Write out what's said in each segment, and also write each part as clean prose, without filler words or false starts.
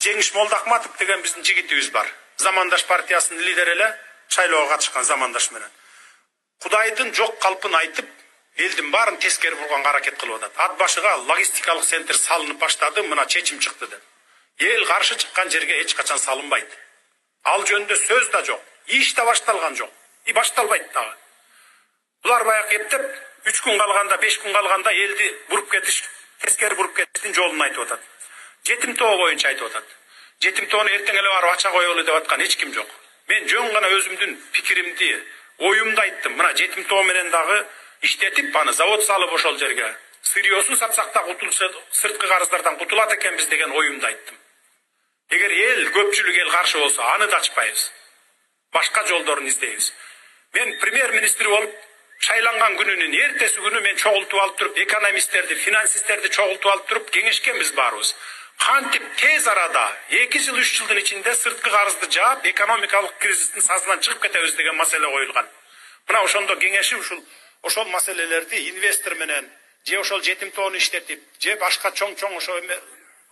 Жеңиш Молдахматов деген биздин жигитибиз бар. Замандаш партиясынын лидери эле шайлоого катышкан замандаш менен. Кудайдын жок калпын айтып, элдин баарын тескери бурганга аракет кылып атат. Ат башыга логистикалык центр салынып баштады, мына чечим чыкты деп. Эл каршы чыккан жерге эч качан салынбайт. Ал жөнүндө сөз да жок, иш да башталган жок. И башталбайт дагы. Булар баягы эптеп 3 күн калганда, 5 күн калганда элди буруп кетиш, тескери буруп кетиштин жолун айтып атат. Жетим тоо боюнча айтып атат. Жетим тоону эртең эле барып ача коелу деп аткан эч ким жок. Мен жөн гана өзүмдүн пикиримди, оюмду айттым. Мына жетим тоо менен дагы иштетип, аны завод салып ошол жерге сырьёсун сатсак да кутулса, сырткы карыздардан кутулат экенбиз деген оюмду айттым. Эгер эл, көпчүлүк эл каршы болсо, аны да ачпайбыз. Башка жолдорун издейбиз. Мен премьер-министр болуп шайланган күнүнүн эртеси күнү мен чогултуп алып туруп, экономисттерди, финансисттерди чогултуп алып туруп кеңешкенбиз баарыбыз. Кантип тез арада 2 жыл 3 жылдын ичинде сырткы карызды жаап, экономикалык кризистин сазынан чыгып кетебиз деген маселе коюлган. Мына ошондо кеңешип ошол маселелерди инвестор менен же ошол жетим тоону иштетип, же башка чоң ошо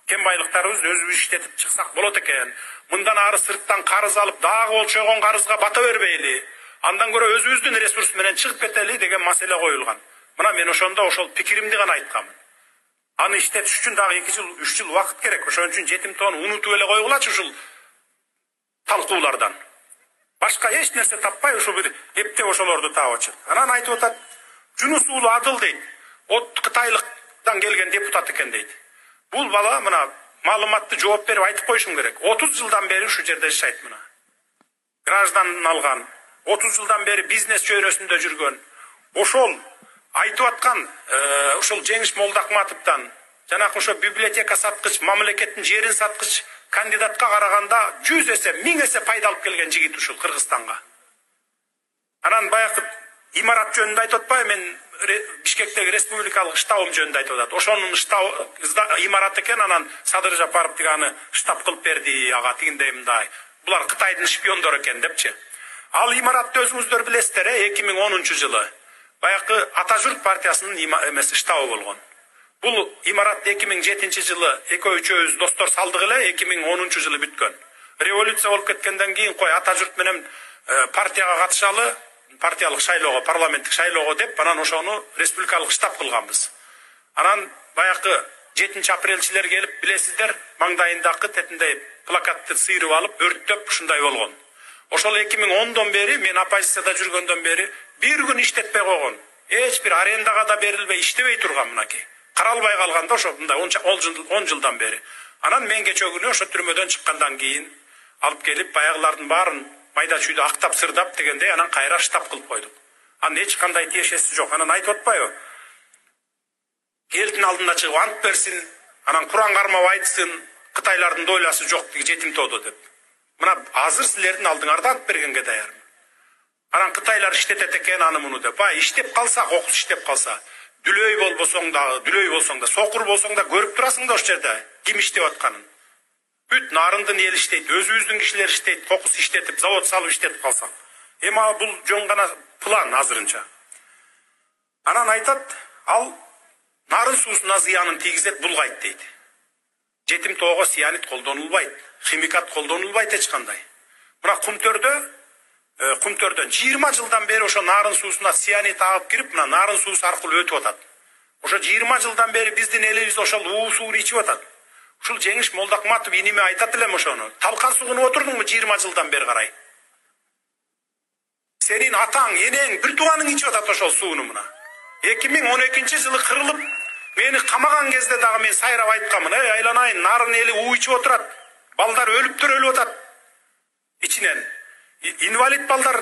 кен байлыктарыбызды өзүбүз иштетип чыксак болот экен. Мындан ары сырттан карыз алып, дагы болчогон карызга бата бербейли. Андан көрө өзүбүздүн ресурс менен чыгып кетели деген маселе коюлган. Мына мен ошондо ошол пикиримди гана айтканмын. Аны иштетиш үчүн дагы 2 жыл 3 жыл убакыт керек. Ошон үчүн жетим тоону унутуп эле койгулачы ушул талкуулардан. Башка эч нерсе таппай ушу бир эптеп ошолорду таап атат. Анан айтып атат, Жунус уулу Адыл дейт. Кытайлыктан келген депутат экен дейт. Бул бала мына маалыматты жооп берип айтып коюшум керек. 30 жылдан бери ушу жерде жашайт мына. Гражданын алган, 30 жылдан бери бизнес чөйрөсүндө жүргөн. Ошол айтып аткан ошол Жеңиш Молдахматовдон жанакы ошо библиотека саткыч, мамлекеттин жерин саткыч кандидатка караганда 100 эсе, 1000 эсе пайда алып келген жигит ушул Кыргызстанга. Анан баягы имарат жөнүндө айтып атпайбы, мен Бишкектеги республикалык штабым жөнүндө айтып атат. Ошонун штаб имарат экен, анан Садыр Жапаров аны штаб кылып берди, ага тигиндей мындай. Булар Кытайдын шпиондору экен депчи. Ал имаратты өзүңүздөр билесиздер, 2010 жылы баягы Атажурт партиясынын эмеси штабы болгон. Бул имарат 2007 жылы экөө-үчөөбүз достор салдык эле, 2010 жылы бүткөн. Революция болуп кеткенден кийин кой Атажурт менен партияга катышалы, партиялык шайлоого, парламенттик шайлоого деп, анан ошону республикалык штаб кылганбыз. Анан баягы 7 апрелчилер келип, билесиздер, маңдайындагы тетиндей плакатты сыйрып алып, өрттөп ушундай болгон. Ошол 2010дон бери, мен оппозицияда жүргөндөн бери бир күн иштетпей койгон. Эч бир арендага да берилбей иштебей турган мынакей. Каралбай калганда ошо мындай 10 жылдан бери. Анан мен кече күнү ошо түрмөдөн чыккандан кийин алып келип, баягылардын баарын майда чүйдө актап сырдап дегендей, анан кайра штаб кылып койдук. Анын эч кандай тиешеси жок. Анан айтып атпайбы? Элдин алдында чыгып ант берсин, анан Куран кармап айтсын, Кытайлардын дойласы жок деги жетим тоодо деп. Мына азыр силердин алдыңарда ант бергенге даярмын. Анан Кытайлар иштетет экен аны муну деп. Бай иштеп калса, кокус иштеп калса, дүлөй болбосоң да, сокур болсоң да көрүп турасың да ошол жерде ким иштеп атканын. Бүт нарындын эл иштейт, өзүбүздүн кишилер иштейт, кокус иштетип, завод салып иштетип калсаң. Эми бул жөн гана план азырынча. Анан айтат, ал нарын суусуна зыянын тийгизет, булгайт дейт. Жетим тоого сианит колдонулбайт, химикат колдонулбайт эч кандай. Мына Кумтөрдөн 20 жылдан бери ошо нарын суусуна сианит агып кирип, мына нарын суусу аркылуу өтүп атат. Ошо 20 жылдан бери биздин элибиз ошол уу сууну ичип атат. Ушул Жеңиш Молдахматов иниме айтат элем ошону. Талкан сугунуп отурдуңбу 20 жылдан бери карай? Сенин атаң, энең, бир тууганың ичип атат ошол сууну мына. 2012 жылы кырылып, мени камаган кезде дагы мен сайрап айтканмын, айланайын, нарын эли уу ичип отурат. Балдар өлүп атат. Ичинен инвалид балдар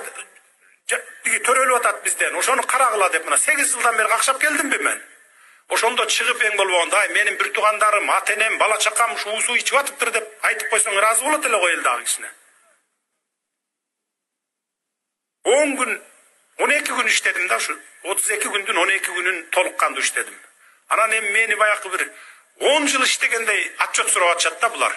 төрөлүп атат бизден. Ошону карагыла деп мына 8 жылдан бери какшап келдимби мен? Ошондо чыгып эң болбогондо, менин бир туугандарым, ата-энем, бала чакам ушу суу ичип атыптыр деп айтып койсоң ыраазы болот эле го эл дагы кичине. 10 күн, 12 күн иштедим да, ушу 32 күндүн 12 күнүн толук кандуу иштедим. Анан эми мени баягы бир 10 жыл иштегендей отчет сурап атышат да булар.